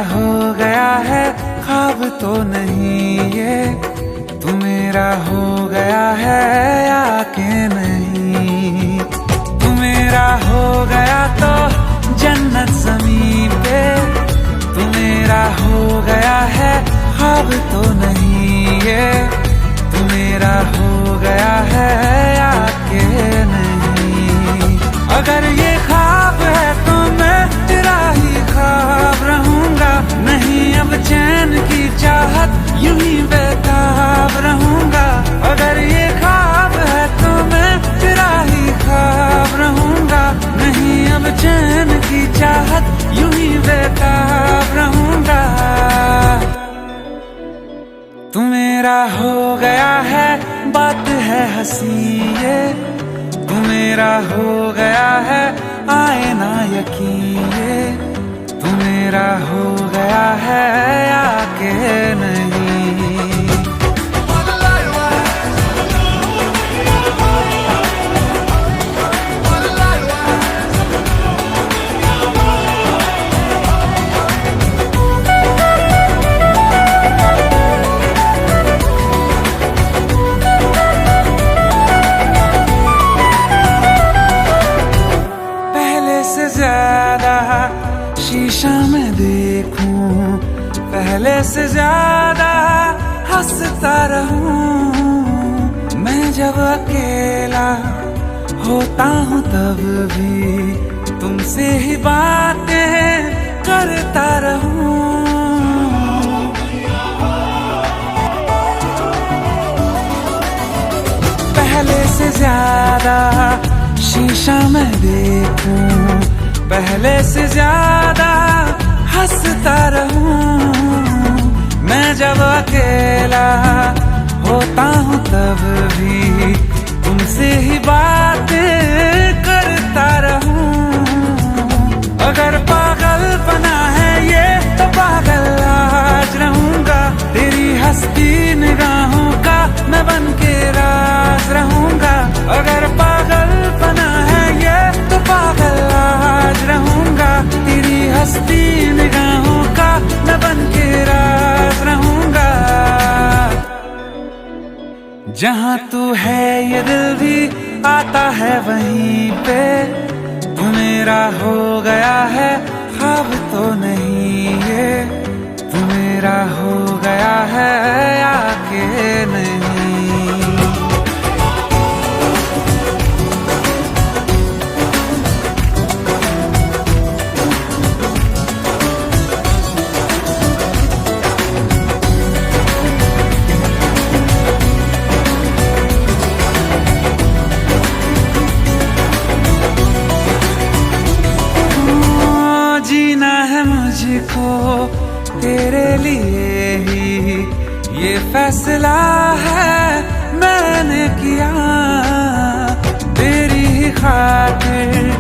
हो गया है ख्वाब तो नहीं ये, तू मेरा हो गया है या के नहीं। तू मेरा हो गया तो जन्नत ज़मीन पे, तू मेरा हो गया है ख्वाब तो नहीं ये, तू मेरा हो गया है या के नहीं। अगर ये ख्वाब है तो मैं तेरा ही ख्वाब रहूंगा, नहीं अब चैन की चाहत यूं ही बेताब रहूंगा। अगर ये ख्वाब है तो मैं तेरा ही ख्वाब रहूंगा, नहीं अब चैन की चाहत यूं ही बेताब रहूंगा। तू मेरा हो गया है बात है हंसी ये, तू मेरा हो गया है आए ना यकीन ये, तू मेरा हो गया है या के नहीं। ज्यादा शीशा में देखूं, पहले से ज्यादा हंसता रहूं। मैं जब अकेला होता हूँ तब भी तुमसे ही बातें करता रहूं। पहले से ज्यादा शीशा में देखूं, पहले से ज्यादा हंसता रहूं। मैं जब अकेला होता हूँ तब भी तुमसे ही बातें करता रहूं। अगर पागल बना है ये तो पागल आज रहूंगा, तेरी हंसती निगाहों का मैं बन के राज रहूंगा। अगर पागल बना है ये तो पागल आज रहूंगा, तेरी हंसती निगाहों का मैं बन के राज रहूंगा। जहाँ तू है ये दिल भी आता है वहीं पे, तू मेरा हो गया है ख्वाब तो नहीं ये, तू मेरा हो गया है या के नहीं। जीना है मुझको तेरे लिए ही, ये फैसला है मैंने किया। तेरी ही खातिर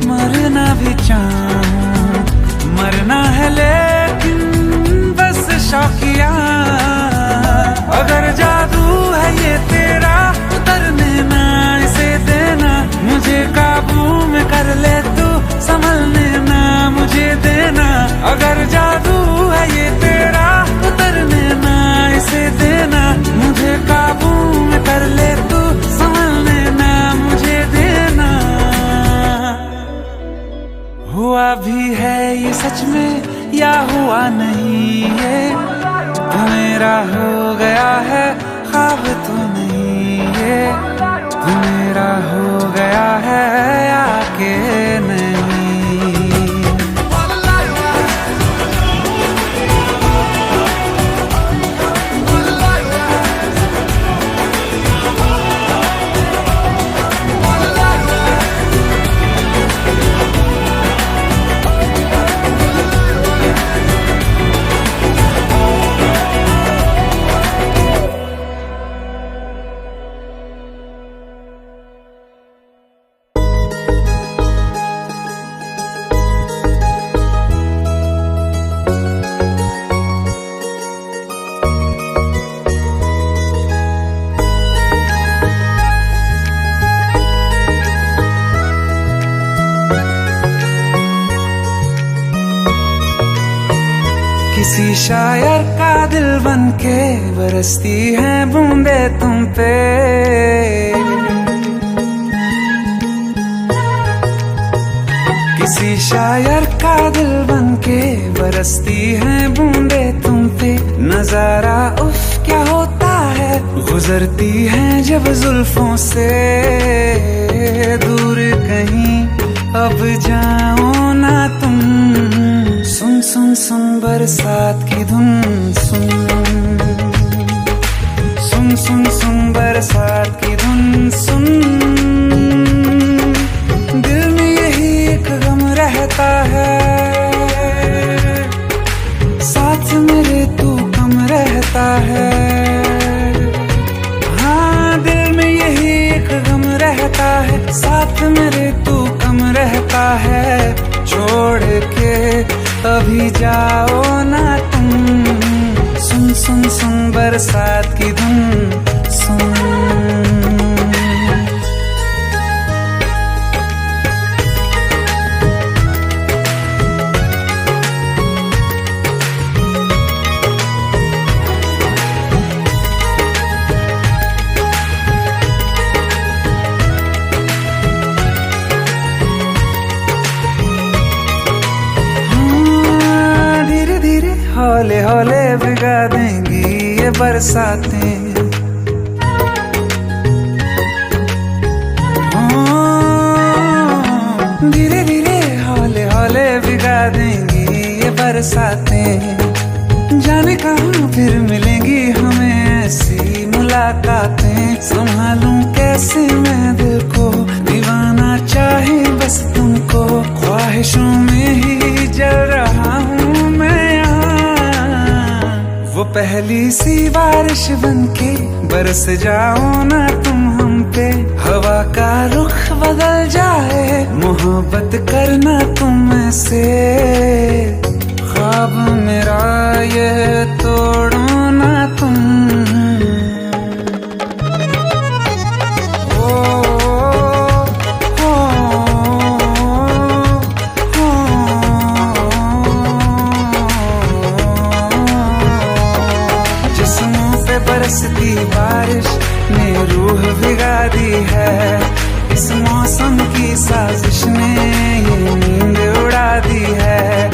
मरना भी चाहूं, मरना है लेकिन बस शौकिया। अगर जादू है ये तेरा उतरने ना इसे देना, मुझे काबू में कर ले तू संभलने ना मुझे देना। अगर जादू है ये तेरा उतरने ना इसे देना, मुझे काबू में कर ले तू संभलने ना मुझे देना। हुआ भी है ये सच में या शायर का दिल बनके बरसती है बूंदे तुम पे। किसी शायर का दिल बनके बरसती है बूंदे तुम पे। नजारा उफ क्या होता है, गुजरती है जब जुल्फों से। दूर कहीं अब जाओ ना तुम, सुन सुन सुन बरसात की धुन सुन। सुन सुन सुन बरसात की धुन सुन। दिल में यही एक गम रहता है, साथ मेरे तू कम रहता है। हाँ दिल में यही एक गम रहता है, साथ मेरे तू कम रहता है। छोड़ के अभी जाओ ना तुम, सुन सुन सुन बरसात की धुन सुन। हौले हौले भिगा देंगी ये बरसातें। धीरे धीरे हौले हौले भिगा देंगी ये बरसातें। जाने कहाँ फिर मिलेंगी हमें ऐसी मुलाकातें। संभालूं कैसे मैं दिल को, दीवाना चाहे बस तुमको। ख्वाहिशों में ही जल रहा हूँ मैं यहाँ। वो पहली सी बारिश बनके बरस जाओ ना तुम हम पे। हवा का रुख बदल जाए, मोहब्बत करना तुम ऐसे। ख्वाब मेरा ये तोड़ो ना तुम। बरसती बारिश ने रूह भिगा दी है। इस मौसम की साजिश ने ये नींद उड़ा दी है।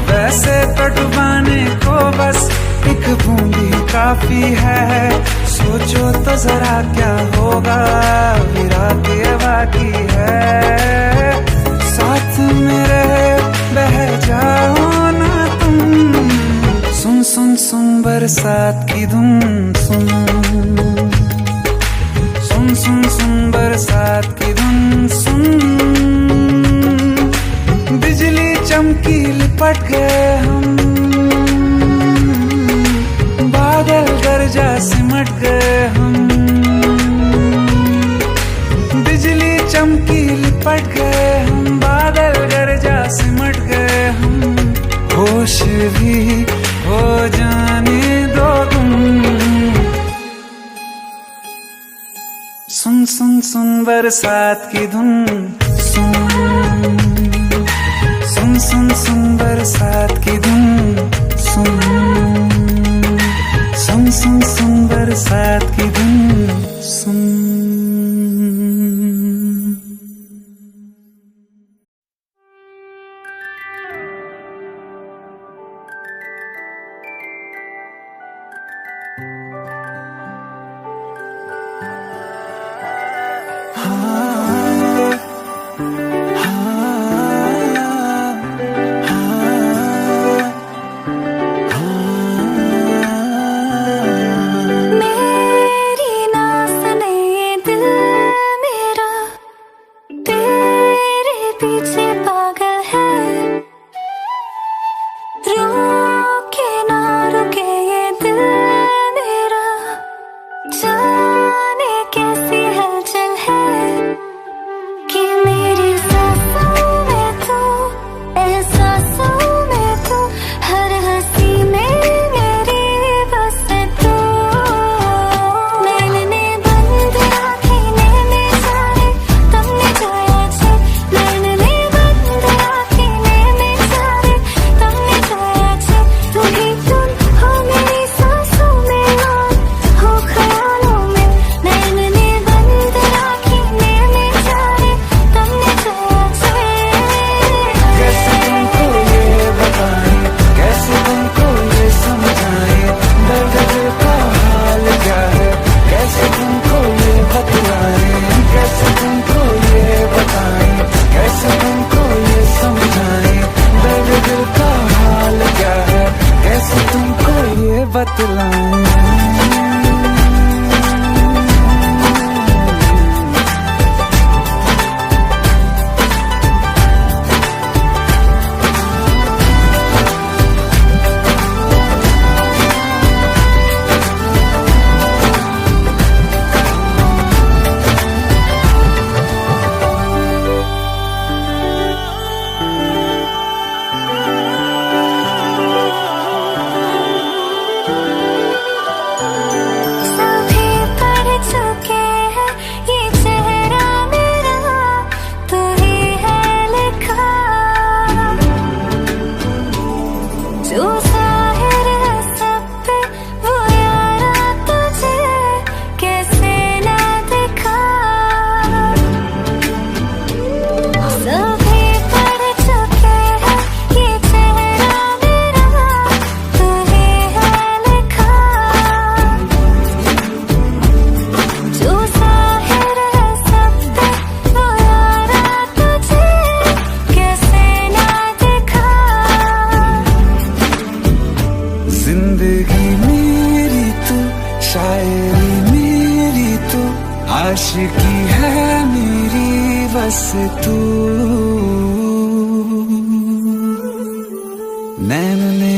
वैसे तो डुबाने को बस एक बूंदी काफी है। सोचो तो जरा क्या होगा, रात ये बाकी है। साथ मेरे बह जाओ ना तुम, सुन सुन सुन बरसात की धुन सुन। सुन सुन सुन बरसात की धुन सुन। बिजली चमकी लिपट गए हम, बादल गरजा सिमट गए हम। बिजली चमकी लिपट गए हम, बादल गरजा सिमट गए हम। होश भी हो जाने दो तुम, सुन सुन सुन बरसात की धुन सुन। सुन सुन सुन बरसात की धुन सुन। सुन सुन सुन बरसात की धुन सुन। बतलाऊं। आशिकी है मेरी बस तू। नैन ने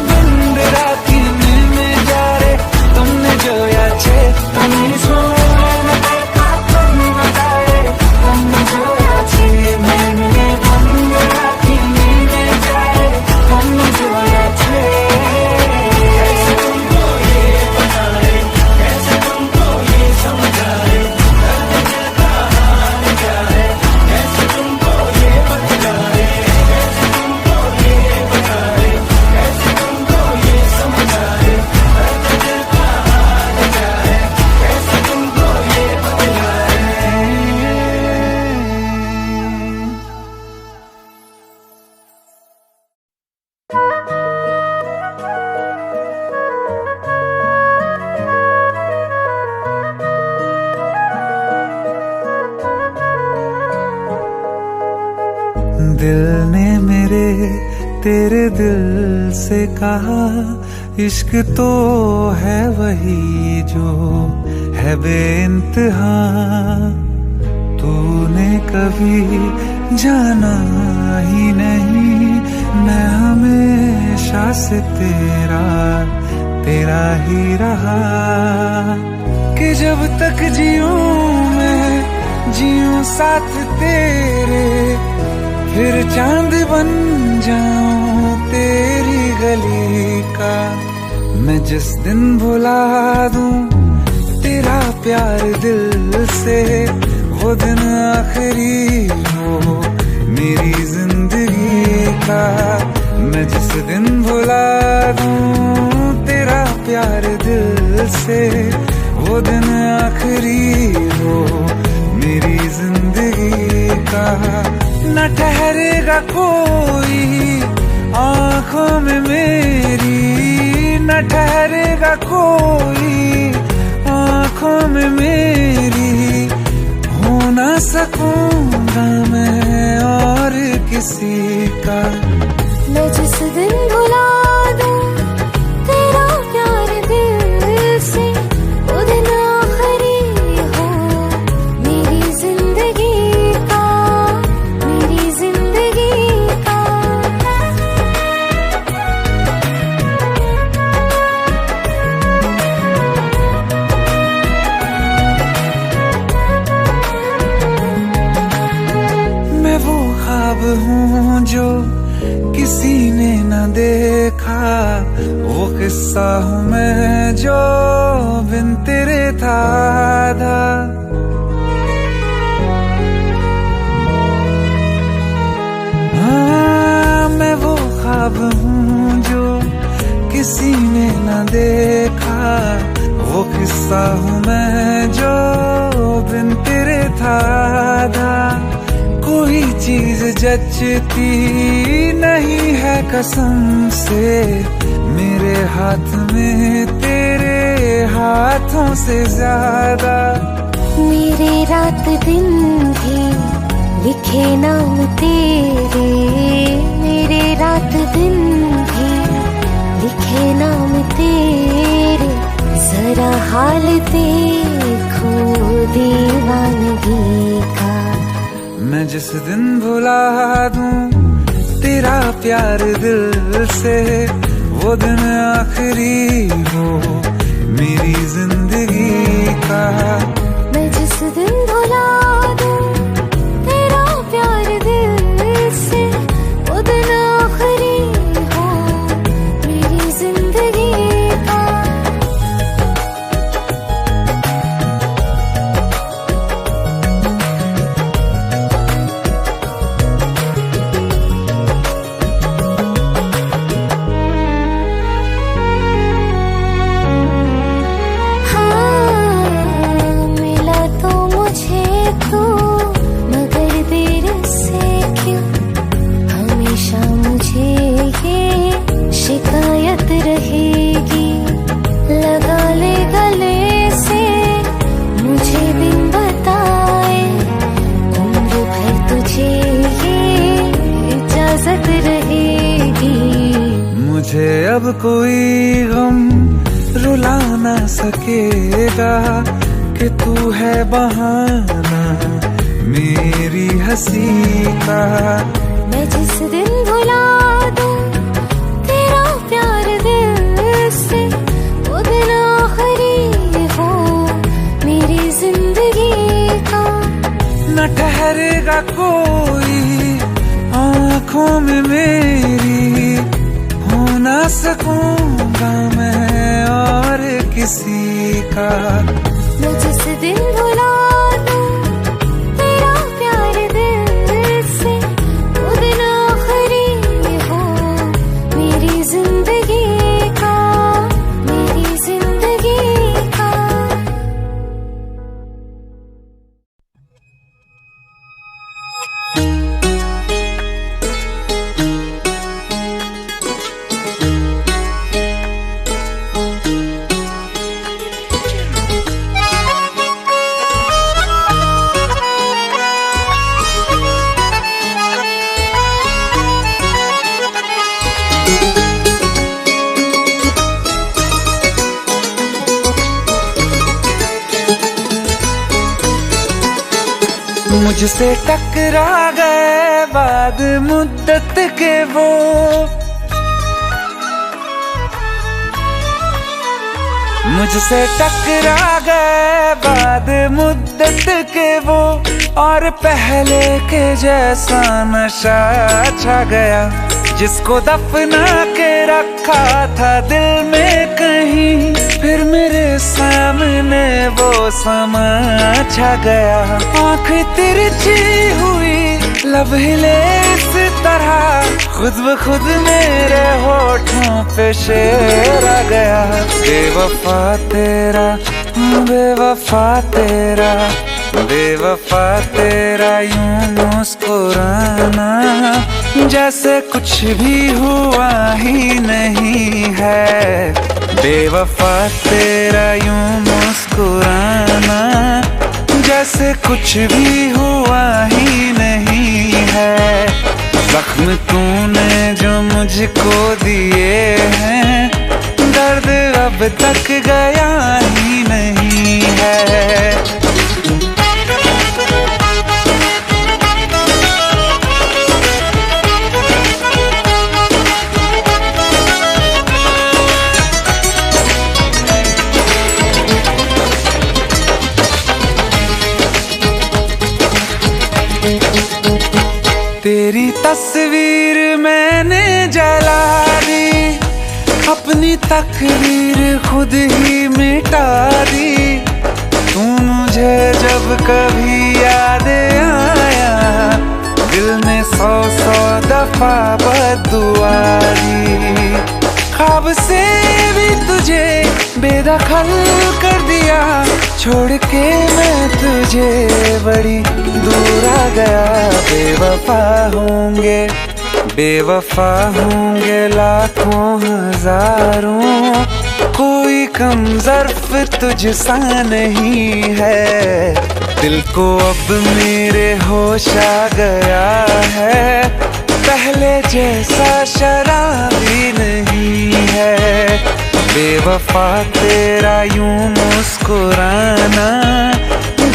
बंद राखी में जा रे तुमने जो याचे तुमने सो दिल ने मेरे तेरे दिल से कहा इश्क तो है वही जो है बेइंतहा। तूने कभी जाना ही नहीं मैं हमेशा से तेरा ही रहा। कि जब तक जीऊं मैं जीऊं साथ तेरे फिर चांद बन जाऊं तेरी गली का। मैं जिस दिन भुला दूं तेरा प्यार दिल से वो दिन आखिरी हो मेरी जिंदगी का। मैं जिस दिन भुला दूं तेरा प्यार दिल से वो दिन आखिरी हो मेरी जिंदगी का। न ठहरेगा कोई आँखों में मेरी न ठहरेगा कोई आँखों में मेरी। हो ना सकूंगा मैं और किसी का। मैं जिस दिन भुला दूं तेरा प्यार दिल से वो दिन आखिरी हो मेरी जिंदगी का मेरी जिंदगी का। मैं वो ख्वाब हूँ जो किसी ने न देखा। वो किस्सा हूँ मैं जो बिन तेरे था आधा। हाँ मैं वो ख्वाब हूँ जो किसी ने न देखा। वो किस्सा हूँ मैं जो बिन तेरे था आधा। कोई चीज जचती नहीं है कसम से मेरे हाथ में तेरे हाथों से ज्यादा। मेरे रात दिन भी लिखे नाम तेरे, मेरे रात दिन भी लिखे नाम तेरे। जरा हाल देखो दीवानगी का। मैं जिस दिन भुला दूं तेरा प्यार दिल से, वो दिन आखिरी हो मेरी जिंदगी का। मैं जिस दिन भुला दूं तेरा प्यार दिल से, वो दिन आखिरी हो मेरी जिंदगी का। शिकायत रहेगी लगा ले गले से, मुझे बिन बताए उम्र भर तुझे ये इजाजत रहेगी। मुझे अब कोई गम रुला ना सकेगा कि तू है बहाना मेरी हंसी का। मैं जिस दिन भुला दूं तेरा प्यार दिल से, वो दिन आखिरी हो मेरी जिंदगी का। न ठहरेगा कोई आँखों में मेरी, हो ना सकूंगा मैं और किसी का। मैं जिस दिन भुला दूं तेरा प्यार दिल से, वो दिन आखिरी हो मेरी जिंदगी का, मेरी जिंदगी का। मुझसे टकरा गए बाद मुद्दत के वो, मुझसे टकरा गए बाद मुद्दत के वो, और पहले के जैसा नशा छा गया। जिसको दफना के रखा था दिल में कहीं, फिर मेरे सामने वो समा छा गया। आँख तिरछी हुई लब हिले इस तरह, खुद ब खुद मेरे होठों पे शेर आ गया। बेवफा तेरा, बेवफा तेरा, बेवफा तेरा यूं मुस्कुराना, जैसे कुछ भी हुआ ही नहीं है। बेवफा तेरा यूं मुस्कुराना, जैसे कुछ भी हुआ ही नहीं है। जख्म तूने जो मुझको दिए हैं, दर्द अब तक गया ही नहीं है। तेरी तस्वीर मैंने जला दी, अपनी तकदीर खुद ही मिटा दी। तू मुझे जब कभी याद आया, दिल ने 100 दफा बद्दुआ दी। ख्वाब से भी तुझे बेदखल कर दिया, छोड़ के मैं तुझे बड़ी दूर आ गया। बेवफा होंगे, बेवफा होंगे लाखों हजारों, कोई कम ज़र्फ तुझसा नहीं है। दिल को अब मेरे होश आ गया है, पहले जैसा शराबी नहीं है। बेवफा तेरा यूं मुस्कुराना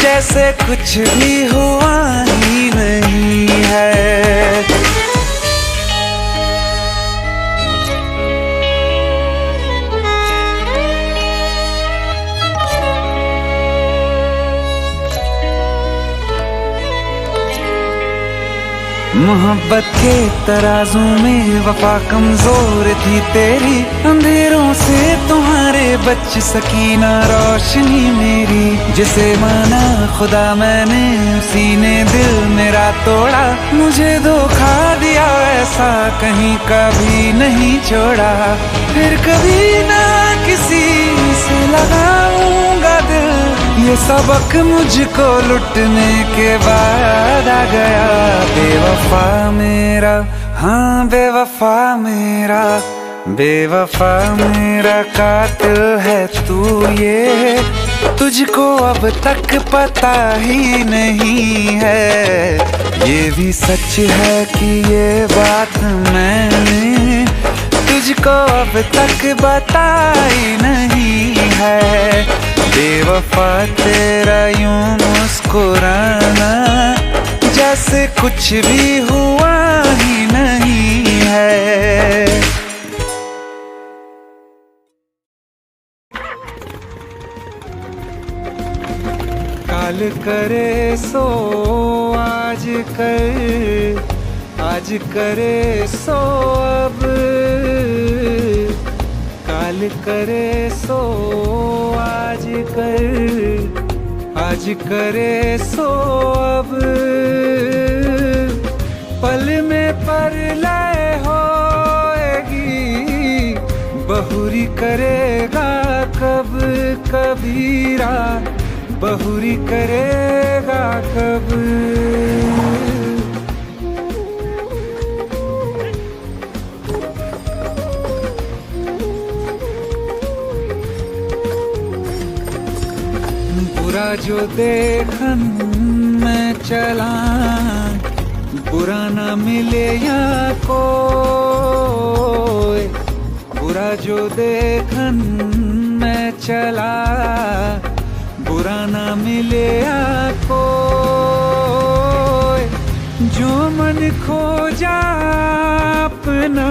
जैसे कुछ भी हुआ ही नहीं है। मोहब्बत के तराजू में वफा कमजोर थी तेरी, अंधेरों से तुम्हारे बच सकी ना रोशनी मेरी। जिसे माना खुदा मैंने उसी ने दिल मेरा तोड़ा, मुझे धोखा दिया ऐसा कहीं कभी नहीं छोड़ा। फिर कभी ना किसी से लगाऊंगा दिल, ये सबक मुझको लुटने के बाद आ गया। बेवफा मेरा, हाँ बेवफा मेरा, बेवफा मेरा कातिल है तू, ये तुझको अब तक पता ही नहीं है। ये भी सच है कि ये बात मैंने तुझको अब तक बताई नहीं है। बेवफा तेरा यूं मुस्कुराना जैसे कुछ भी हुआ ही नहीं है। काल करे सो आज कर, आज करे सो अब, काल करे सो आज कर, आज करे सो अब। पल में परलय होएगी, बहुरी करेगा कब कबीरा, बहुरी करेगा कब। बुरा जो देखन मैं चला, बुरा ना मिले या कोई। बुरा जो देखन मैं चला, बुरा ना मिले या कोई। जो मन खो जा अपना,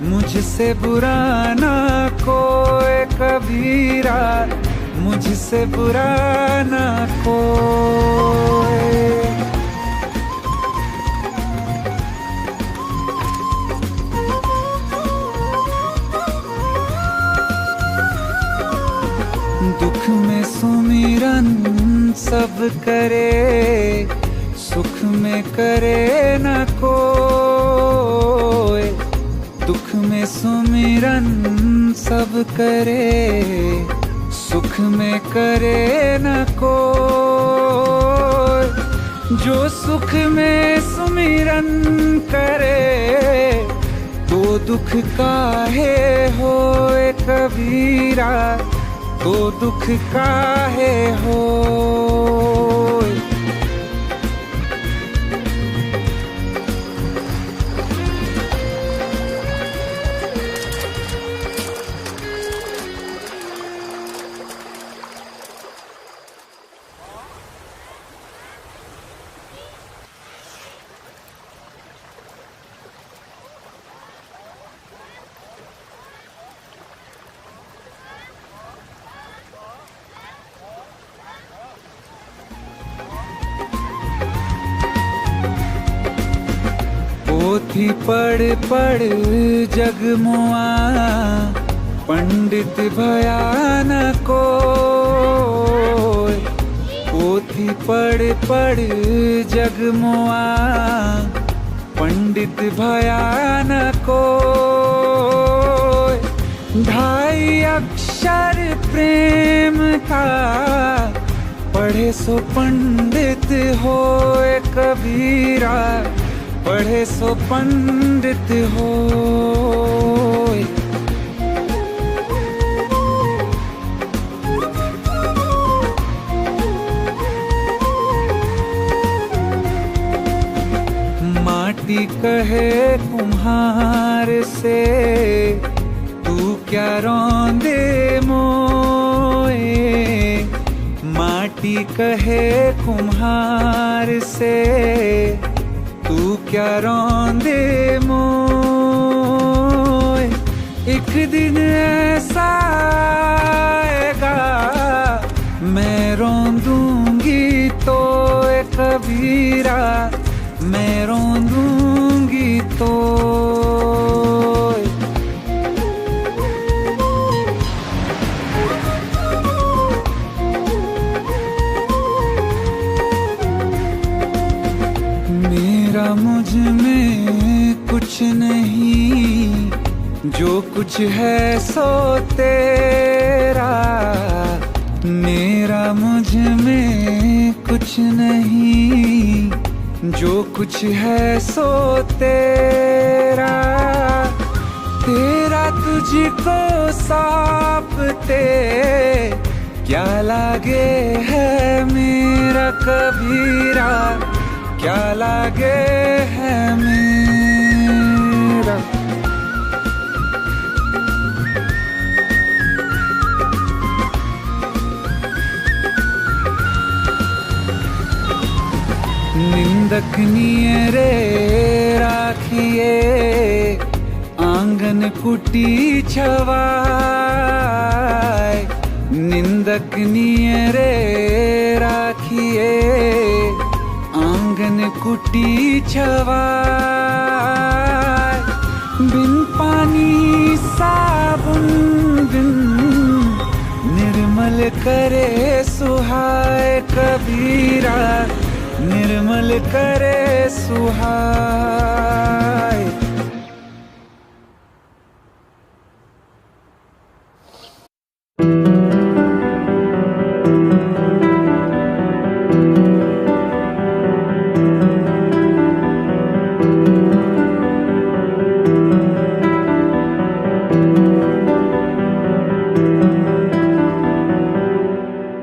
मुझसे बुरा ना कोई कबीरा, मुझसे बुरा ना कोई। दुख में सुमिरन सब करे, सुख में करे न कोई। दुख में सुमिरन सब करे, सुख में करे न कोई। जो सुख में सुमिरन करे, तो दुख काहे होए कबीरा, तो दुख काहे होए। पोथी पढ़ पढ़ जगमुआ, पंडित भयान कोय। पोथी पढ़ पढ़ जगमुआ, पंडित भयान कोय। ढाई अक्षर प्रेम का, पढ़े सो पंडित होए कबीरा, पढ़े सो पंडित होए। माटी कहे कुम्हार से, तू क्या रौंदे मोए। माटी कहे कुम्हार से, तू क्या रौंदे मोए। एक दिन ऐसा आएगा मैं रौंदूंगी तो कबीरा, मैं रौंदूंगी तो। मेरा मुझ में कुछ नहीं, जो कुछ है सो तेरा। मेरा मुझ में कुछ नहीं, जो कुछ है सो तेरा। तेरा तुझको सौंपते क्या लागे है मेरा कबीरा, क्या लागे है मेरा। निंदकनिये रे राखिए आंगन कुटी छवाए। निंदकनिये रे राखिए आंगन कुटी छवाए। बिन पानी साबुन बिन निर्मल करे सुहाए कबीरा, निर्मल करे सुहाए।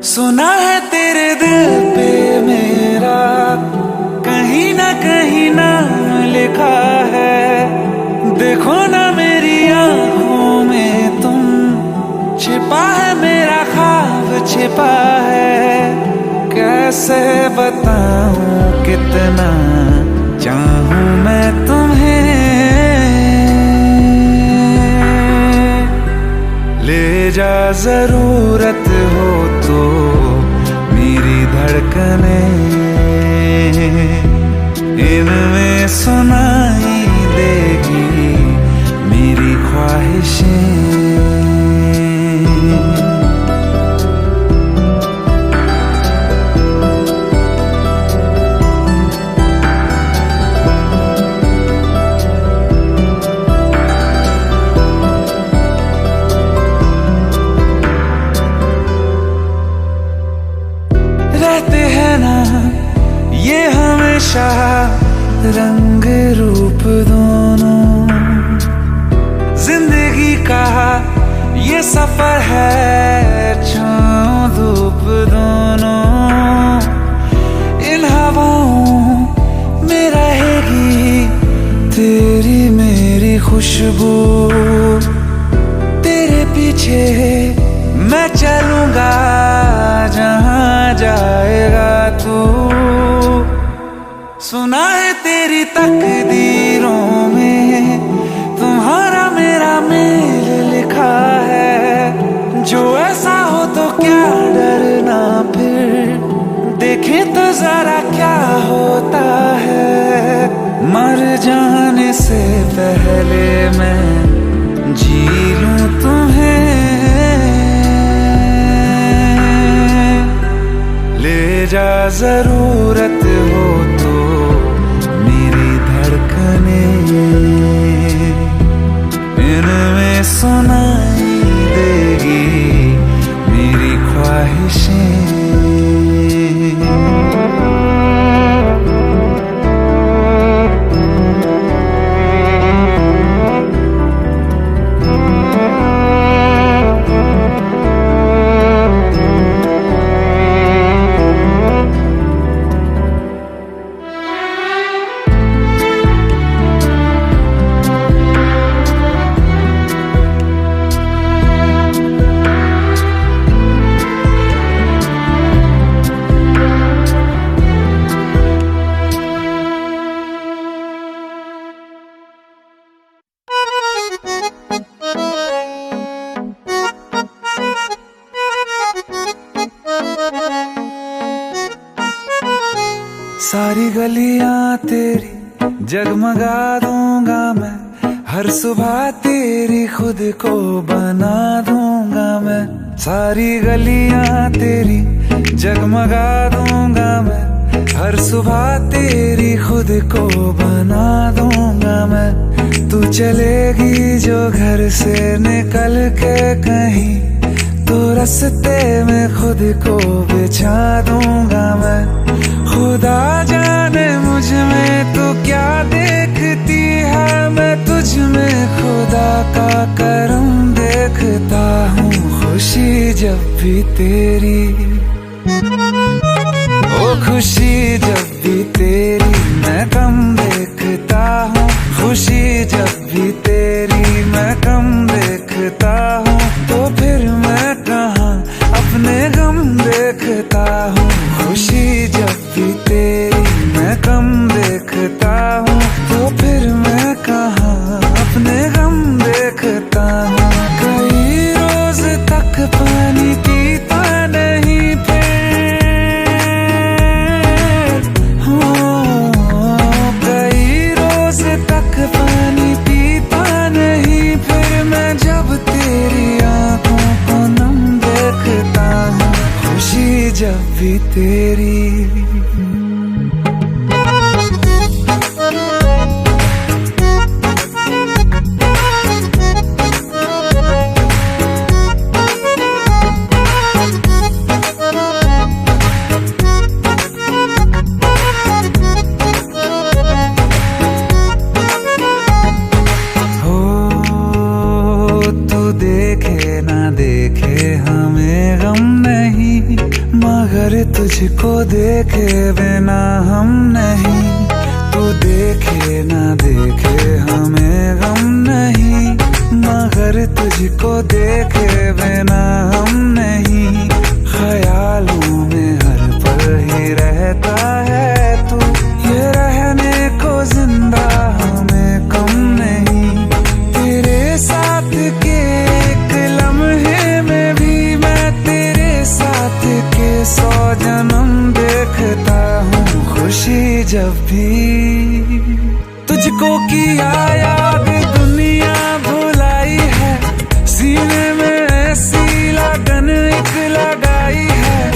सुना है तेरे दिल पे मेरा कहीं ना कहीं नाम लिखा है। देखो ना मेरी आंखों में तुम, छिपा है मेरा ख्वाब छिपा है। कैसे बताऊं कितना चाहूं मैं तुम्हें। ले जा जरूरत हो तो मेरी धड़कनें, इनमें सुनाई देगी मेरी ख्वाहिशें। रहते हैं ना ये हमेशा रंग रूप दोनों। जिंदगी का ये सफर है छाँव धूप दोनों। इन हवाओं में रहेगी तेरी मेरी खुशबू। तेरे पीछे मैं चलूंगा जहां जाएगा तू। सुना है तेरी तकदीरों में तुम्हारा मेरा मेल लिखा है। जो ऐसा हो तो क्या डरना फिर, देखे तो जरा क्या होता है। मर जाने से पहले मैं जी लूं तुम्हें। ले जा जरूरत हो तो मेरी धड़कनें, इनमें सुनाई देगी मेरी ख्वाहिशें। सारी गलियां तेरी जगमगा दूंगा मैं, हर सुबह तेरी खुद को बना दूंगा मैं। सारी गलियां तेरी जगमगा दूंगा मैं, हर सुबह तेरी खुद को बना दूंगा मैं। तू चलेगी जो घर से निकल के कहीं, तो रास्ते में खुद को बिछा दूंगा मैं। खुदा जाने मुझ में तू क्या देखती है, मैं तुझ में खुदा का करम देखता हूँ। खुशी जब भी तेरी, ओ खुशी जब भी तेरी मैं कम देखता हूँ। खुशी जब भी तेरी मैं कम देखता हूँ, तो फिर मैं कहाँ अपने गम देखता हूँ। खुशी जब भी तेरी मैं कम देखता हूँ, तो फिर मैं कहाँ अपने गम देखता हूँ। कई रोज तक पानी पीता नहीं फिर, कई रोज तक पानी पीता नहीं फिर, मैं जब तेरी आंखों को नम देखता हूँ। खुशी जब भी तेरी। तुझको देखे बिना हम नहीं, तू देखे ना देखे हमें गम नहीं, मगर तुझको देखे बिना हम नहीं। ख्यालों में हर पल ही रहता है तू, ये रहने को जिंदा हमें कम नहीं। तेरे साथ के एक लम्हे में भी मैं तेरे साथ के 100 जन्म देखता हूँ। खुशी जब भी तुझको किया याद दुनिया भुलाई है, सीने में ऐसी लगन एक लगाई है।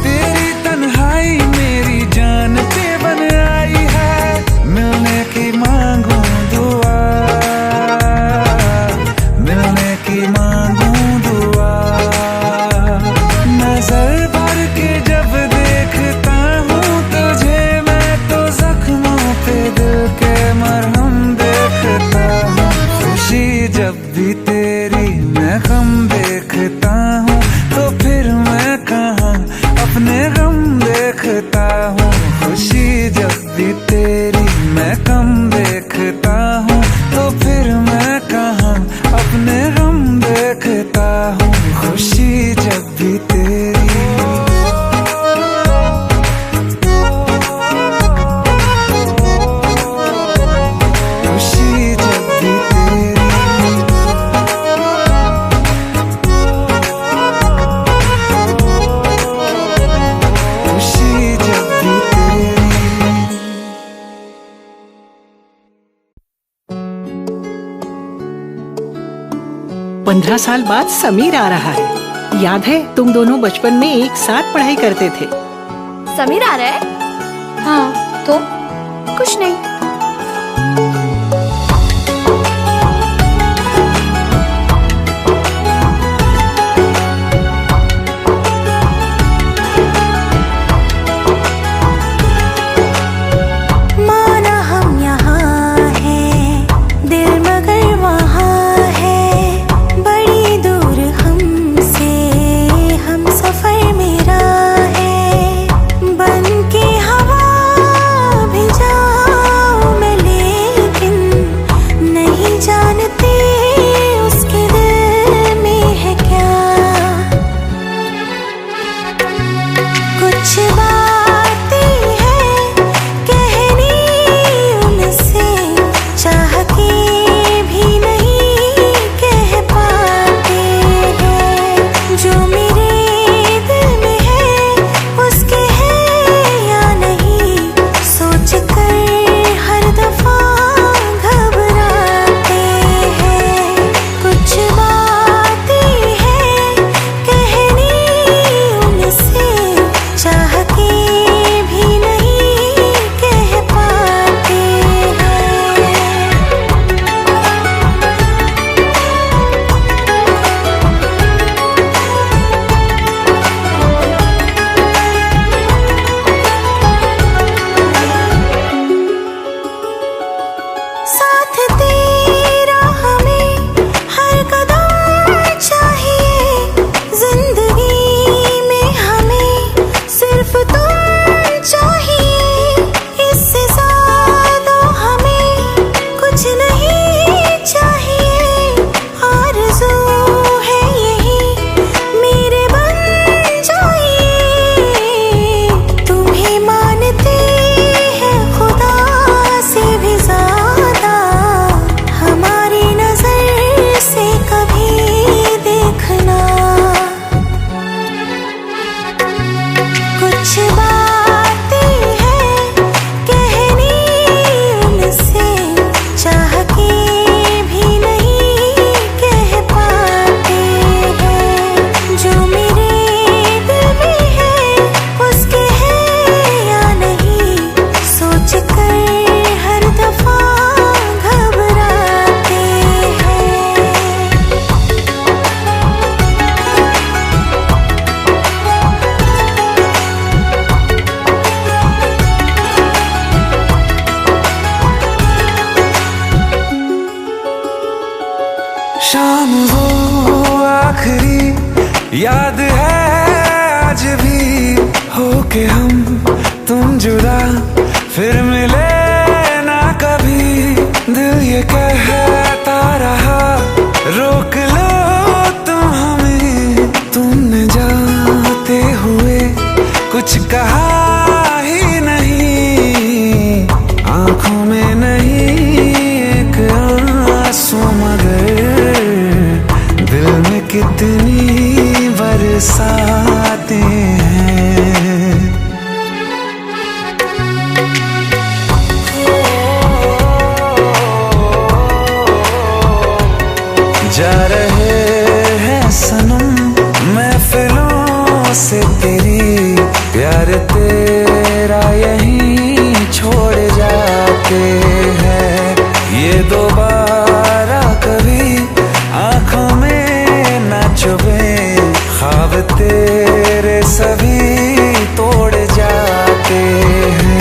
तेरी तन्हाई मेरी जान पे बन आई है, मिलने की मांगू दुआ, मिलने की मांगू दुआ। नजर भर के जब देखता हूँ तुझे, मैं तो जख्मों पे दिल के मरहम देखता हूँ। खुशी जब भी तेरी मैं गम देखता हूँ, तो फिर मैं कहाँ अपने गम देखता हूँ। खुशी जब भी तेरी मैं कम देखता हूँ, तो फिर मैं कहाँ अपने गम देखता हूँ। खुशी जब भी तेरी। पंद्रह साल बाद समीर आ रहा है। याद है तुम दोनों बचपन में एक साथ पढ़ाई करते थे। समीर आ रहा है? हाँ तो कुछ नहीं। बन के हवा भी जा के हम तुम जुदा फिर मिले ना कभी, दिल ये कहता रहा रोक लो तुम हमें, तुमने जाते हुए कुछ कहा ही नहीं, आंखों में नहीं एक आंसू मगर दिल में कितनी बरसाते हैं। जा रहे हैं सनम महफिलों से तेरी, प्यार तेरा यहीं छोड़ जाते हैं, ये दोबारा कभी आंखों में ना चुभे, ख्वाब तेरे सभी तोड़ जाते हैं।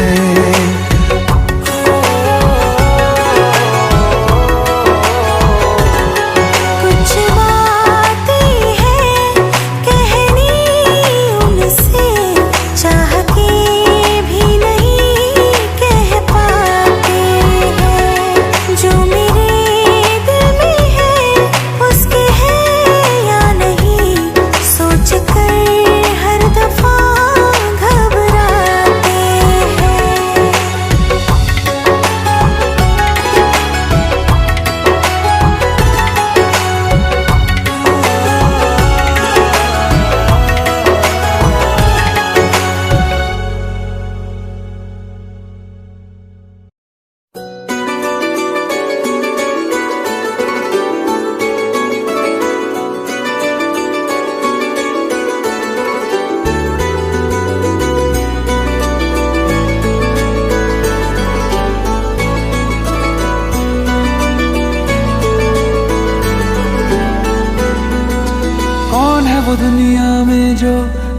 वो दुनिया में जो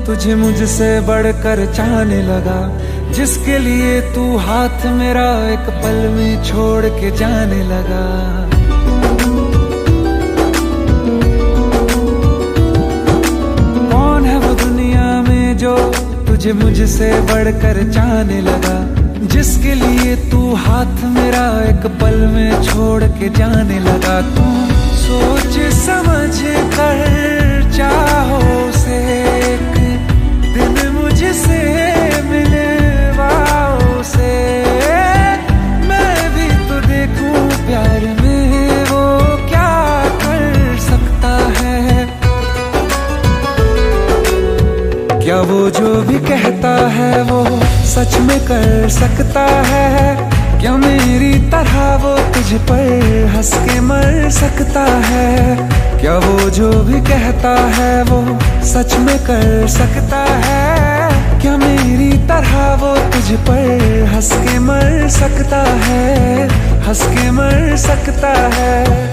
तुझे मुझसे बढ़कर चाहने लगा, जिसके लिए तू हाथ मेरा एक पल में छोड़ के जाने लगा। कौन है वो दुनिया में जो तुझे मुझसे बढ़कर चाहने लगा, जिसके लिए तू हाथ मेरा एक पल में छोड़ के जाने लगा। तू सोच समझ कर चाहो से एक दिन मुझसे मिलवाओ से, मैं भी तो देखूं प्यार में वो क्या कर सकता है, क्या वो जो भी कहता है वो सच में कर सकता है, क्या मेरी तरह वो तुझ पर हंस के मर सकता है, क्या वो जो भी कहता है वो सच में कर सकता है, क्या मेरी तरह वो तुझ पर हंस के मर सकता है, हंस के मर सकता है।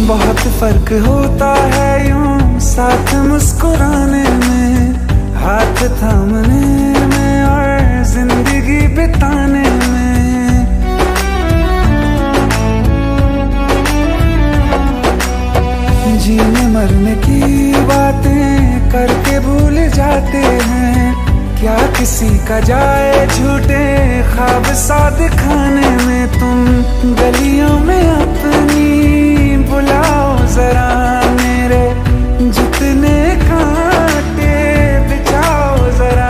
बहुत फर्क होता है यूं साथ मुस्कुराने में, हाथ थामने में और जिंदगी बिताने में। जीने मरने की बातें करके भूल जाते हैं, क्या किसी का जाए झूठे ख्वाब सा दिखाने में। तुम गलियों में अपनी बुलाओ जरा मेरे जितने कांटे बिछाओ जरा,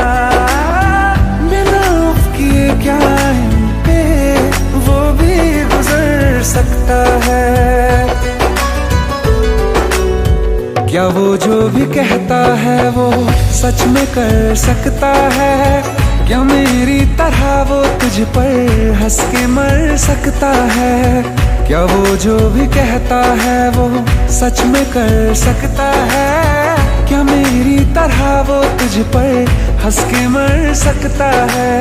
बिना उफ किए क्या इन पे वो भी गुजर सकता है, क्या वो जो भी कहता है वो सच में कर सकता है, क्या मेरी तरह वो तुझ पर हंस के मर सकता है, क्या वो जो भी कहता है वो सच में कर सकता है, क्या मेरी तरह वो तुझ पर हंस के मर सकता है।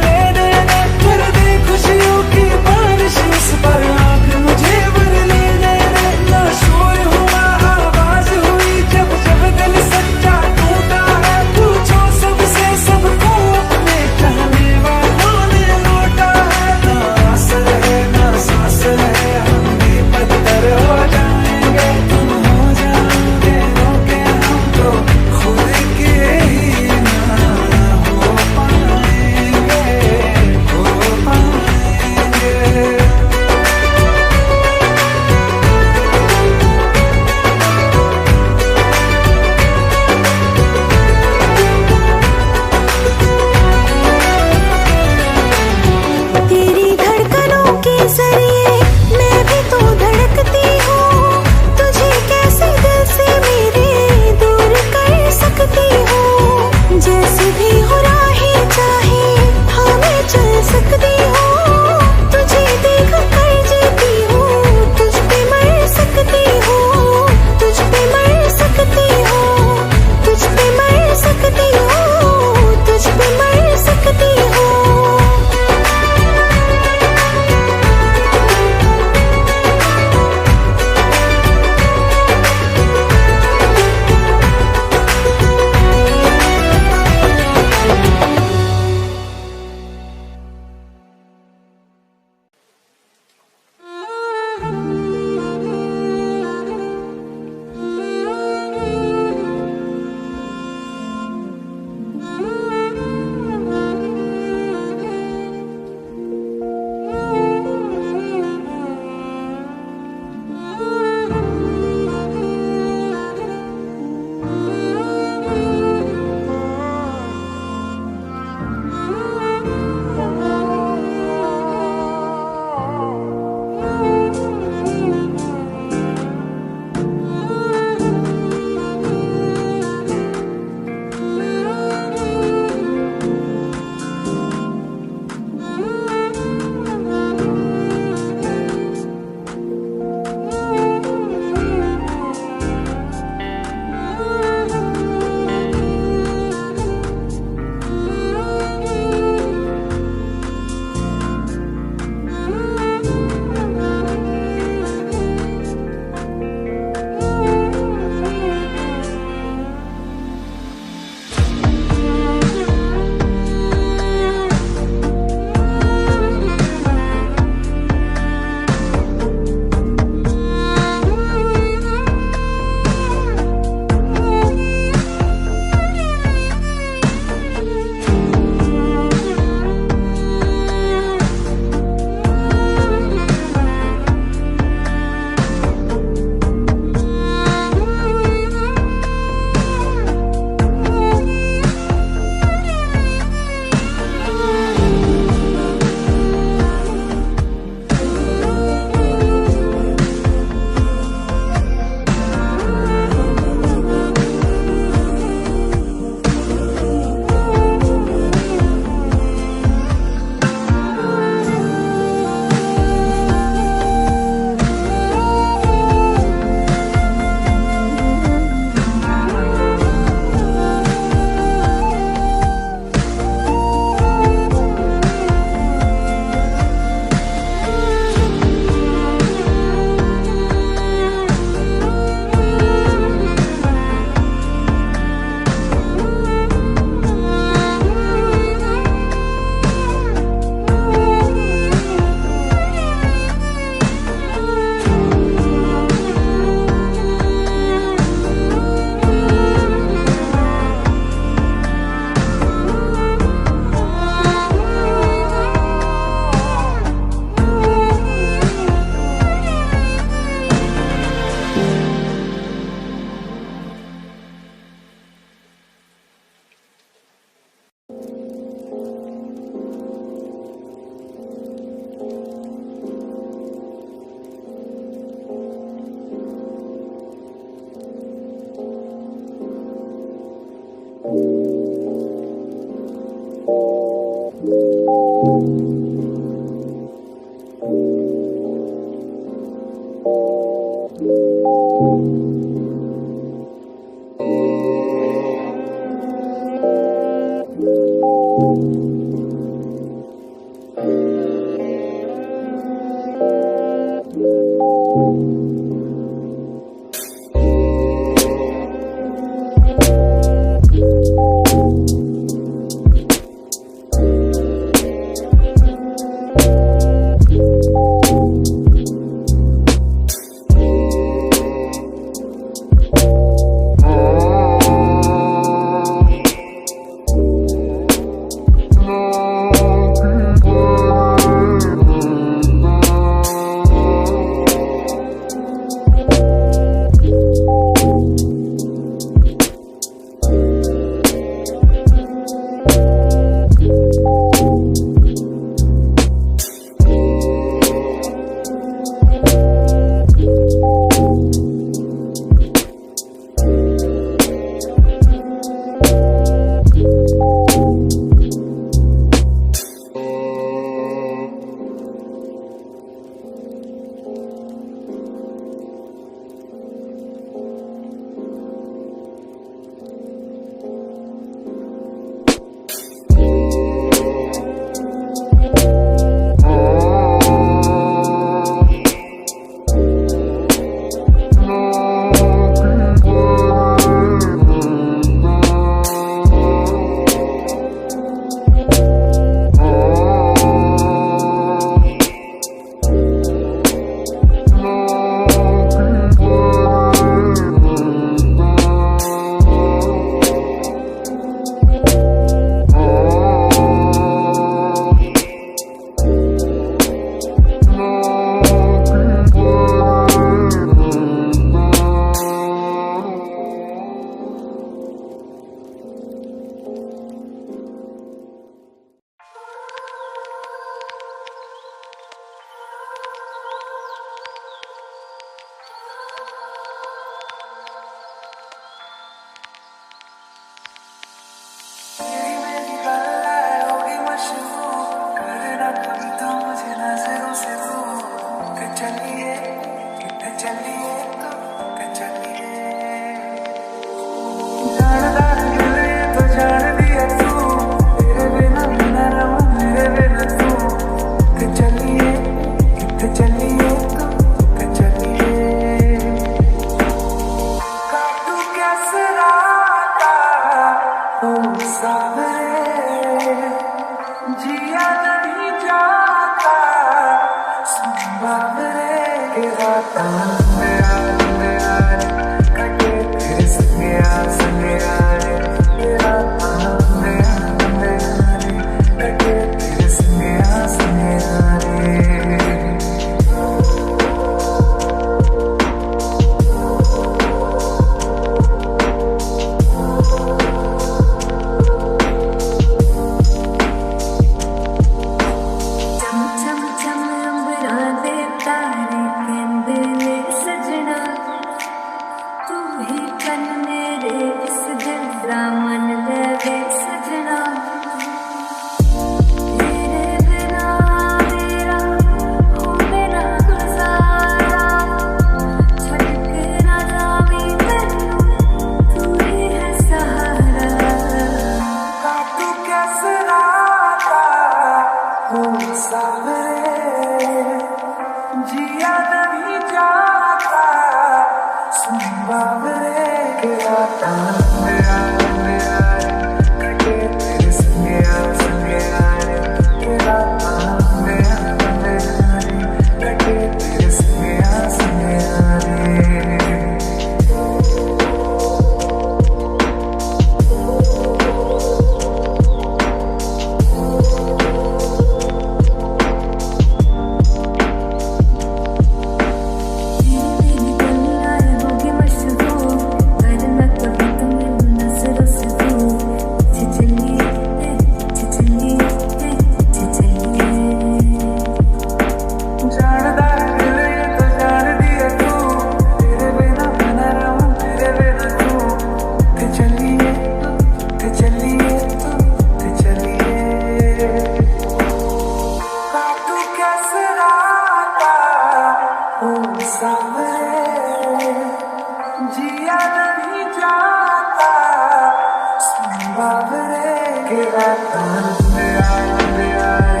कि रात लंबे आए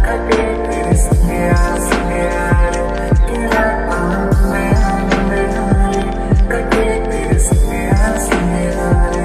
कटे तेरे संगे आए कि रात लंबे आए कटे तेरे संगे आए।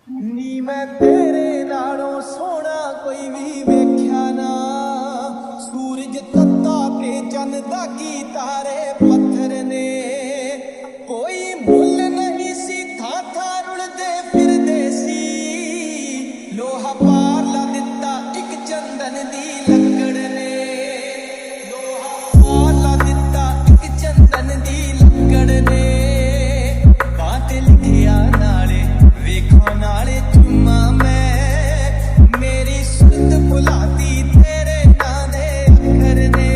ਨੀ ਮੈਂ ਤੇਰੇ ਨਾਲੋਂ ਸੋਹਣਾ ਕੋਈ ਵੀ ਵੇਖਿਆ ਨਾ, ਸੂਰਜ ਤੱਤਾ ਤੇ ਚੰਨ ਦਾਗੀ ਤਾਰੇ ਪੱਥਰ ਨੇ, ਕੋਈ ਮੁੱਲ ਨਹੀਂ ਸੀ ਥਾਂ ਥਾਂ ਰੁਲਦੇ ਫਿਰਦੇ ਸੀ, ਲੋਹਾ ਪਾਰ ਲਾ ਦਿੱਤਾ ਇੱਕ ਚੰਦਨ ਦੀ ਲੱਕੜ ਨੇ, ਲੋਹਾ ਪਾਰ ਲਾ ਦਿੱਤਾ ਇੱਕ ਚੰਦਨ ਦੀ ਲੱਕੜ ਨੇ, ਬਾਂਹ ਤੇ ਲਿਖਿਆ ਨਾਲੇ ਵੇਖੋ ਨਾਲੇ ਚੁੰਮਾ ਮੈਂ, ਮੇਰੀ ਸੁਰਤ ਭੁਲਾਤੀ ਤੇਰੇ ਨਾਂ ਦੇ ਅੱਖਰ ਨੇ,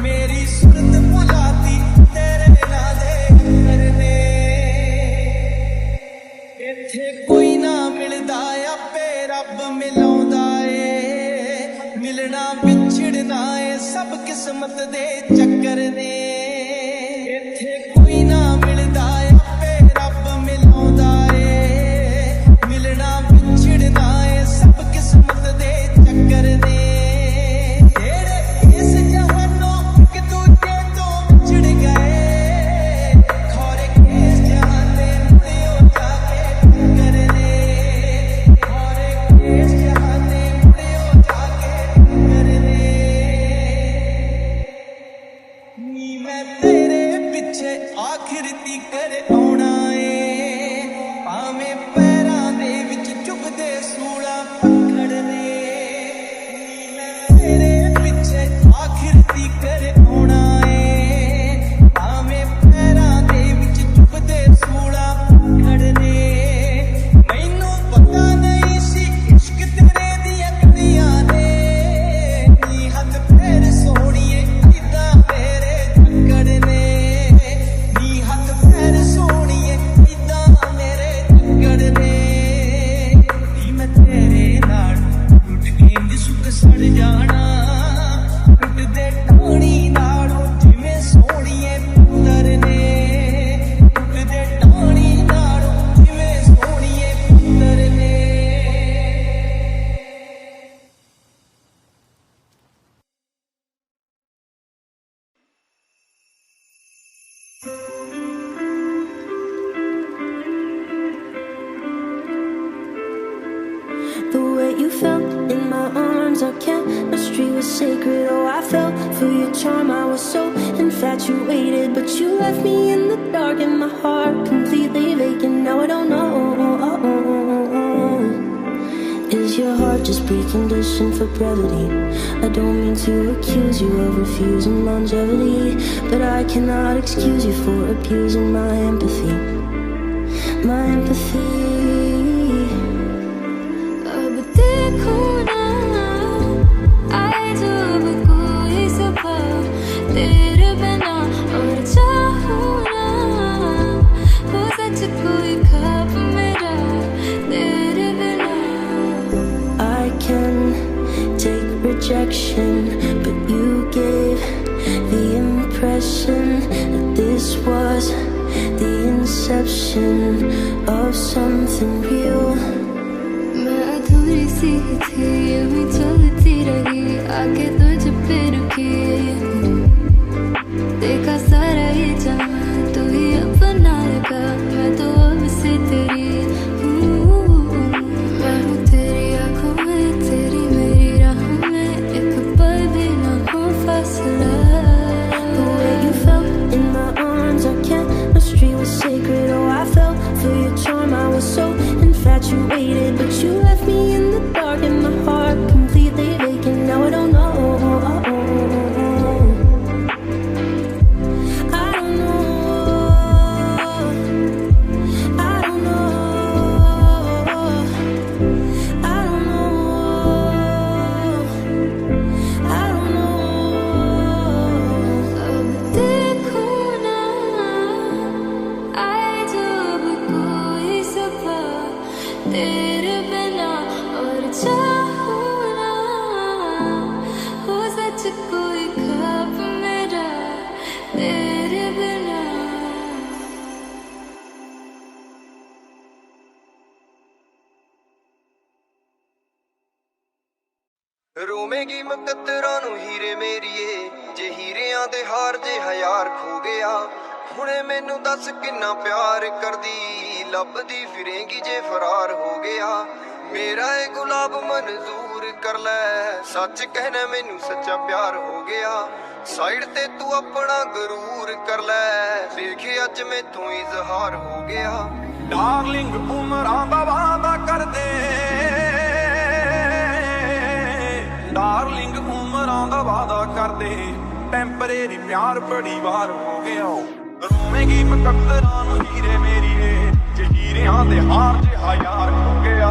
ਮੇਰੀ ਸੁਰਤ ਭੁਲਾਤੀ ਤੇਰੇ ਨਾਂ ਦੇ ਅੱਖਰ ਨੇ, ਇੱਥੇ ਕੋਈ ਨਾ ਮਿਲਦਾ ਆਪੇ ਰੱਬ ਮਿਲਾਉਂਦਾ ਏ, ਮਿਲਣਾ ਵਿਛੜਨਾ ਏ ਸਭ ਕਿਸਮਤ ਦੇ ਚੱਕਰ ਨੇ, ਇੱਥੇ ਕੋਈ ਨਾ ਮਿਲਦਾ ਆਪੇ ਰੱਬ ਮਿਲਾਉਂਦਾ ਏ, ਮਿਲਣਾ ਵਿਛੜਨਾ ਏ ਸਭ ਕਿਸਮਤ ਦੇ ਚੱਕਰ ਨੇ, ਜਿਹੜੇ ਇਸ ਜਹਾਨੋਂ ਇੱਕ ਦੂਜੇ ਤੋਂ ਵਿਛੜ ਗਏ, ਖੌਰੇ ਕਿਸ ਜਹਾਨ ਦੇ ਮੁੜਿਓ ਜਾ ਕੇ ਟੱਕਰ ਨੇ, ਖੌਰੇ ਕਿਸ ਜਹਾਨ ਦੇ ਮੁੜਿਓ ਜਾ ਕੇ ਟੱਕਰ ਨੇ, ਨੀ ਮੈਂ ਤੇਰੇ ਪਿੱਛੇ ਆਖਿਰ ਤੀਕਰ ਆਉਣਾ ਏ, ਭਾਵੇਂ ਪੈਰਾਂ ਦੇ ਵਿੱਚ ਚੁੱਭਦੇ ਸੂਲਾਂ ਪੱਖੜ ਨੇ, ਨੀ ਮੈਂ ਤੇਰੇ ਪਿੱਛੇ ਆਖਿਰ ਤੀਕਰ ਆਉਣਾ ਏ, ਭਾਵੇਂ ਪੈਰਾਂ ਦੇ ਵਿੱਚ ਚੁੱਭਦੇ ਸੂਲਾਂ ਪੱਖੜ ਨੇ, ਮੈਨੂੰ ਪਤਾ ਨਹੀਂ ਸੀ ਇਸ਼ਕ ਤੇਰੇ ਦੀਆਂ ਕੜੀਆਂ ਨੇ, ਨੀ ਹੱਥ ਪੈਰ ਸੋਹਣੀਏ ਕਿੱਦਾਂ ਤੇਰੇ ਚੱਕੜ ਨੇ, ਨੀ ਹੱਥ ਪੈਰ ਸੋਹਣੀਏ ਕਿੱਦਾਂ ਮੇਰੇ ਚੱਕੜ ਨੇ, ਨੀ ਮੈਂ ਤੇਰੇ ਨਾਲ ਟੁੱਟ ਕੇ ਇੰਜ ਸੁੱਕ ਸੜ ਜਾਣਾ, ਟੁੱਟਦੇ ਟਾਣੀ ਨਾਲੋਂ ਜਿਵੇਂ ਸੋਹਣੀਏ ਪੁੱਤਰ ਨੇ, ਟੁੱਟਦੇ ਟਾਣੀ ਨਾਲੋਂ ਜਿਵੇਂ ਸੋਹਣੀਏ ਪੁੱਤਰ ਨੇ। The way you felt in my arms, our chemistry was sacred. Oh, I fell for your charm, I was so infatuated. But you left me in the dark and my heart completely vacant. Now I don't know, is your heart just preconditioned for brevity? I don't mean to accuse you of refusing longevity, but I cannot excuse you for abusing my empathy. My empathy. अब देखो ना आए जब कोई सपा तेरे बिना और चाहो ना हो सच कोई ख्वाब मेरा तेरे बिना। I can take rejection, but you gave the impression that this was the inception of something real. मैं अधूरी सी थी यूं ही चलती रही आके तुझ पे रुकी, देखा सारा ये जहां तू ही अपना लगा, मैं तो अब से तेरी मैं हूँ तेरी आंखों में, तेरी मेरी राह में एक पल भी ना हो फासला। The way you felt in my arms, our chemistry was sacred. Oh, I fell for your charm, I was so infatuated. But you left me in the dark and my heart ਰੋਵੇਂਗੀ ਮੁਕੱਦਰਾਂ ਨੂੰ ਹੀਰੇ ਮੇਰੀਏ, ਜੇ ਹੀਰਿਆਂ ਦੇ ਹਾਰ ਜੇ ਹਜ਼ਾਰ ਖੋ ਗਿਆ। ਹੁਣੇ ਮੈਨੂੰ ਦੱਸ ਕਿੰਨਾ ਪਿਆਰ ਕਰਦੀ, ਲੱਭਦੀ ਫਿਰੇਂਗੀ ਜੇ ਫਰਾਰ ਹੋ ਗਿਆ। ਮੇਰਾ ਇਹ ਗੁਲਾਬ ਮਨਜ਼ੂਰ ਕਰ ਲੈ, ਸੱਚ ਕਹਿਣਾ ਮੈਨੂੰ ਸੱਚਾ ਪਿਆਰ ਹੋ ਗਿਆ। ਸਾਈਡ ਤੇ ਤੂੰ ਆਪਣਾ ਗਰੂਰ ਕਰ ਲੈ, ਦੇਖੇ ਅੱਜ ਮੈਥੋਂ ਇਜ਼ਹਾਰ ਹੋ ਗਿਆ। ਡਾਰਲਿੰਗ ਉਮਰਾਂ ਦਾ ਵਾਅਦਾ ਕਰਦੇ, ਡਾਰਲਿੰਗ ਉਮਰਾਂ ਦਾ ਵਾਅਦਾ ਕਰਦੇ, ਟੈਂਪਰੇਰੀ ਪਿਆਰ ਬੜੀ ਵਾਰ ਹੋ ਗਿਆ। ਰੋਵੇਂਗੀ ਮੁਕੱਦਰਾਂ ਨੂੰ ਹੀਰੇ ਮੇਰੀਏ, ਜੇ ਹੀਰਿਆਂ ਦੇ ਹਾਰ ਜੇ ਹਜ਼ਾਰ ਹੋ ਗਿਆ।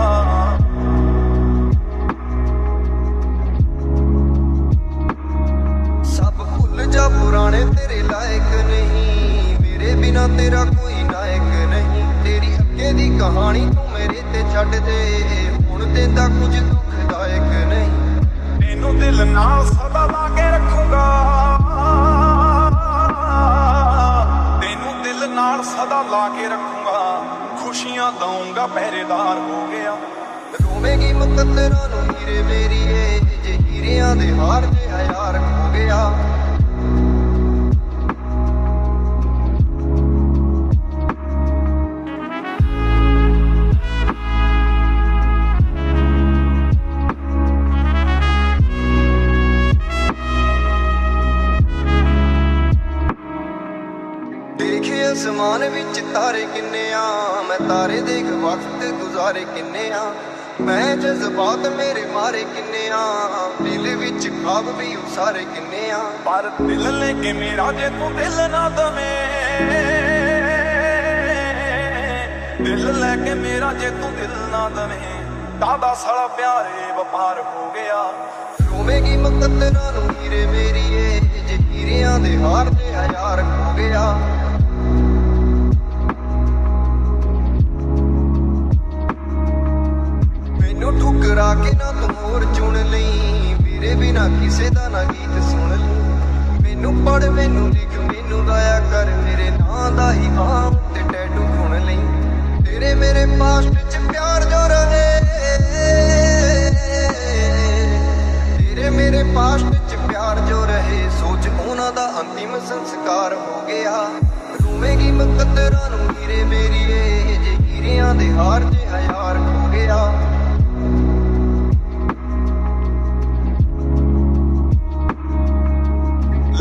ਸਭ ਭੁੱਲ ਜਾ ਪੁਰਾਣੇ ਤੇਰੇ ਲਾਇਕ ਨਹੀਂ, ਮੇਰੇ ਬਿਨਾ ਤੇਰਾ ਕੋਈ ਨਾਇਕ ਨਹੀਂ। ਤੇਰੀ ਅੱਗੇ ਦੀ ਕਹਾਣੀ ਤੂੰ ਮੇਰੇ ਤੇ ਛੱਡ ਦੇ, ਹੁਣ ਦਿੰਦਾ ਕੁਝ ਦੁਖਦਾਇਕ ਨਹੀਂ। ਤੈਨੂੰ ਦਿਲ ਨਾਲ ਸਦਾ ਲਾ ਕੇ ਰੱਖੂੰਗਾ, ਤੈਨੂੰ ਦਿਲ ਨਾਲ ਸਦਾ ਲਾ ਕੇ ਰੱਖੂੰਗਾ। ਖੁਸ਼ੀਆਂ ਦਊਂਗਾ ਪਹਿਰੇਦਾਰ ਹੋ ਗਿਆ। ਰੋਵੇਂਗੀ ਮੁਕੱਦਰਾਂ ਨੂੰ ਹੀਰੇ ਮੇਰੀਏ, ਜੇ ਹੀਰਿਆਂ ਦੇ ਹਾਰ ਜੇ ਹਜ਼ਾਰ ਹੋ ਗਿਆ। ਅਸਮਾਨ ਵਿੱਚ ਤਾਰੇ ਕਿੰਨੇ ਆ, ਮੈਂ ਤਾਰੇ ਦੇਖ ਵਕਤ ਗੁਜ਼ਾਰੇ ਕਿੰਨੇ ਆ। ਮੈਂ ਜਜ਼ਬਾਤ ਮੇਰੇ ਮਾਰੇ ਕਿੰਨੇ ਆ, ਦਿਲ ਵਿੱਚ ਖਾਬ ਵੀ ਉਸਾਰੇ ਕਿੰਨੇ ਆ। ਪਰ ਦਿਲ ਲੈ ਕੇ ਮੇਰਾ ਜੇ ਤੂੰ ਦਿਲ ਨਾ ਦਵੇਂ, ਦਿਲ ਲੈ ਕੇ ਮੇਰਾ ਜੇ ਤੂੰ ਦਿਲ ਨਾ ਦਵੇਂ, ਦਾਦਾ ਸਾਲਾ ਪਿਆਰੇ ਵਪਾਰ ਹੋ ਗਿਆ। ਰੋਵੇਂਗੀ ਮੁਕੱਦਰਾਂ ਨੂੰ ਹੀਰੇ ਮੇਰੀਏ, ਜੇ ਹੀਰਿਆਂ ਦੇ ਹਾਰ ਜੇ ਹਜ਼ਾਰ ਹੋ ਗਿਆ। ਮੈਨੂੰ ਠੁਕਰਾ ਕੇ ਨਾ ਤੂੰ ਹੋਰ ਚੁਣ ਲਈ, ਮੇਰੇ ਬਿਨਾ ਕਿਸੇ ਦਾ ਨਾ ਗੀਤ ਸੁਣ ਲਈ। ਮੈਨੂੰ ਪੜ ਮੈਨੂੰ ਲਿਖ ਮੈਨੂੰ ਦਇਆ ਕਰ, ਮੇਰੇ ਨਾਂ ਦਾ ਹੀ ਨਾਮ ਤੇ ਟੈਟੂ ਖੁਣ ਲਈ। ਤੇਰੇ ਮੇਰੇ ਪਾਸਟ ਚ ਪਿਆਰ ਜੋ ਰਹੇ, ਤੇਰੇ ਮੇਰੇ ਪਾਸਟ ਚ ਪਿਆਰ ਜੋ ਰਹੇ, ਸੋਚ ਉਹਨਾਂ ਦਾ ਅੰਤਿਮ ਸੰਸਕਾਰ ਹੋ ਗਿਆ। ਰੋਵੇਂਗੀ ਮੁਕੱਦਰਾਂ ਨੂੰ ਹੀਰੇ ਮੇਰੀਏ, ਜੇ ਹੀਰਿਆਂ ਦੇ ਹਾਰ ਜੇ ਹਜ਼ਾਰ ਹੋ ਗਿਆ।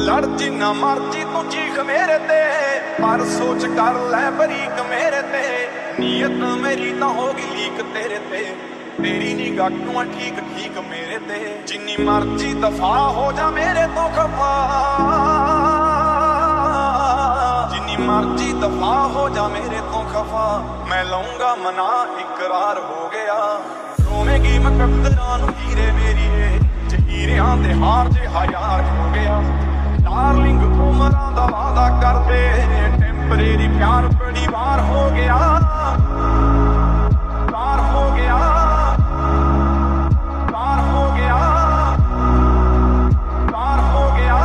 ਲੜ ਜਿੰਨਾ ਮਰਜੀ ਤੂੰ ਚੀਖ ਮੇਰੇ ਤੇ, ਪਰ ਸੋਚ ਕਰ ਲੈ ਬਰੀਕ ਮੇਰੇ ਤੇ। ਨੀਅਤ ਮੇਰੀ ਤਾਂ ਹੋ ਗਈ ਲੀਕ ਤੇਰੇ ਤੇ, ਤੇਰੀ ਨਿਗਾਹ ਕਿਉਂ ਠੀਕ ਠੀਕ ਮੇਰੇ ਤੇ। ਜਿੰਨੀ ਮਰਜੀ ਦਫਾ ਹੋ ਜਾ ਮੇਰੇ ਤੋਂ ਖਫਾ, ਜਿੰਨੀ ਮਰਜੀ ਦਫਾ ਹੋ ਜਾ ਮੇਰੇ ਤੋਂ ਖਫਾ, ਮੈਂ ਲਊਂਗਾ ਮਨਾ ਇਕਰਾਰ ਹੋ ਗਿਆ। ਰੋਵੇਂਗੀ ਮੁਕੱਦਰਾਂ ਨੂੰ ਹੀਰੇ ਮੇਰੀਏ, ਜੇ ਹੀਰਿਆਂ ਦੇ ਹਾਰ ਜੇ ਹਜ਼ਾਰ ਹੋ ਗਿਆ। ਡਾਰਲਿੰਗ ਉਮਰਾਂ ਦਾ ਵਾਅਦਾ ਕਰਦੇ, ਟੈਂਪਰੇਰੀ ਪਿਆਰ ਬੜੀ ਵਾਰ ਹੋ ਗਿਆ। ਵਾਰ ਹੋ ਗਿਆ, ਵਾਰ ਹੋ ਗਿਆ, ਵਾਰ ਹੋ ਗਿਆ।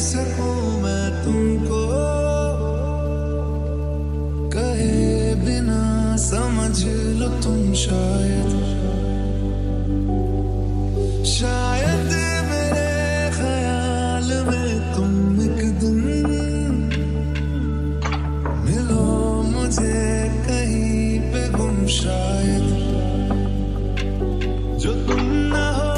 सकूं मैं तुमको कहे बिना समझ लो तुम शायद मेरे ख्याल में तुम एक दिन मिलो मुझे कहीं पे गुम शायद जो तुम ना हो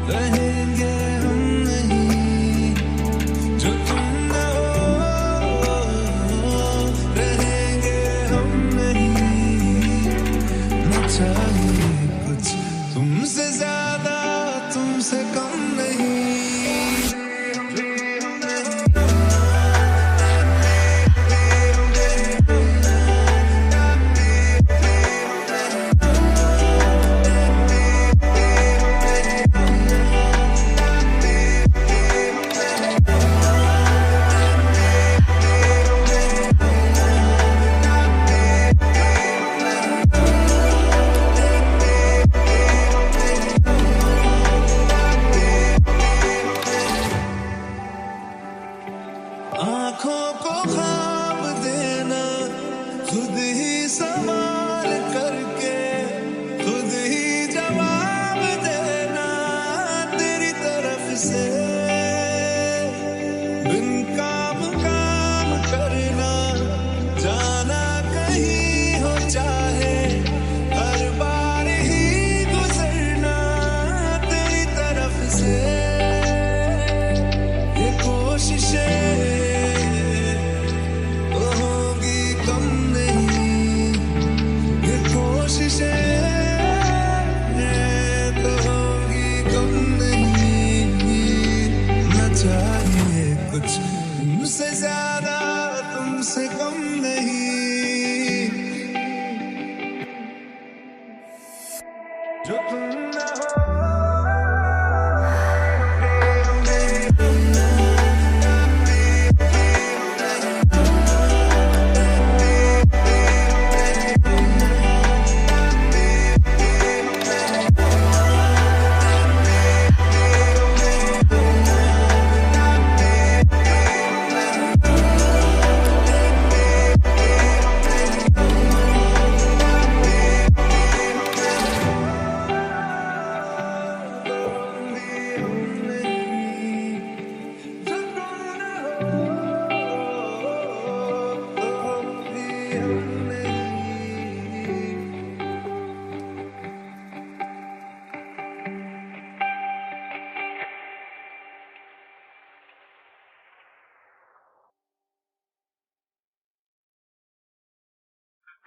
रहेंगे हम नहीं जो तुम ना हो रहेंगे हम नहीं न चाहिए कुछ तुमसे ज्यादा तुमसे कम नहीं आँखों को ख्वाब देना खुद ही सवाल करके खुद ही जवाब देना तेरी तरफ से बिन काम करना जाना कहीं हो चाहे हर बार ही गुजरना तेरी तरफ से ये कोशिशें कुछ तुमसे ज्यादा तुमसे कम नहीं जो तुम ना हो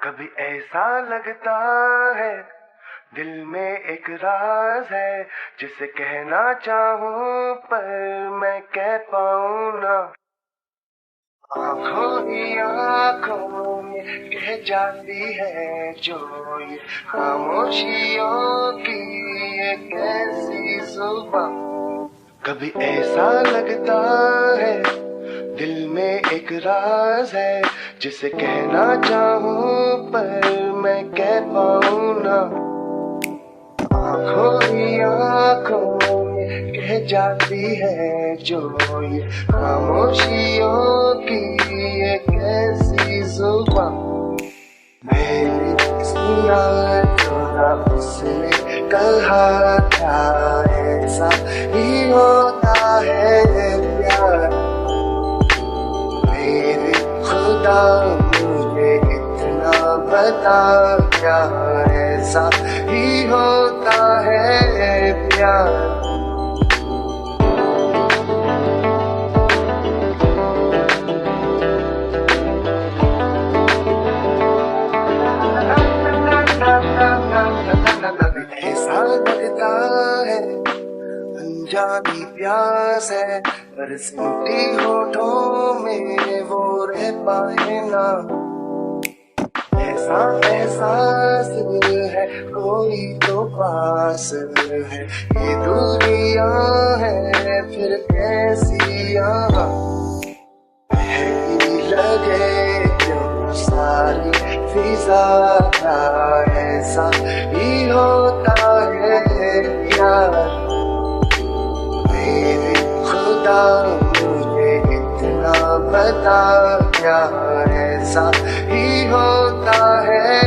कभी ऐसा लगता है दिल में एक राज है जिसे कहना चाहूं पर मैं कह पाऊं ना आँखों ही आँखों में कह जाती है जो ये खामोशियों की ये कैसी जुबान कभी ऐसा लगता है दिल में एक राज है जिसे कहना चाहूं पर मैं कह पाऊं ना आँखों ही आँखों में कह जाती है जो ये खामोशियों की ये कैसी जुबान मेरी सुना थोड़ा उसने कहा था ऐसा ही होता है प्यार मेरे खुदा मुझे इतना बता क्या ऐसा ही होता है प्यार ऐसा लगता है अनजानी प्यास है पर सूटी होठों में वो रह पाए ना ऐसा एहसास है कोई तो पास है ये दूरियां है फिर कैसी यहाँ लगे क्यों सारी फिजा का ऐसा ही होता है यार मेरे खुदा मुझे इतना बता, क्या ऐसा ही होता है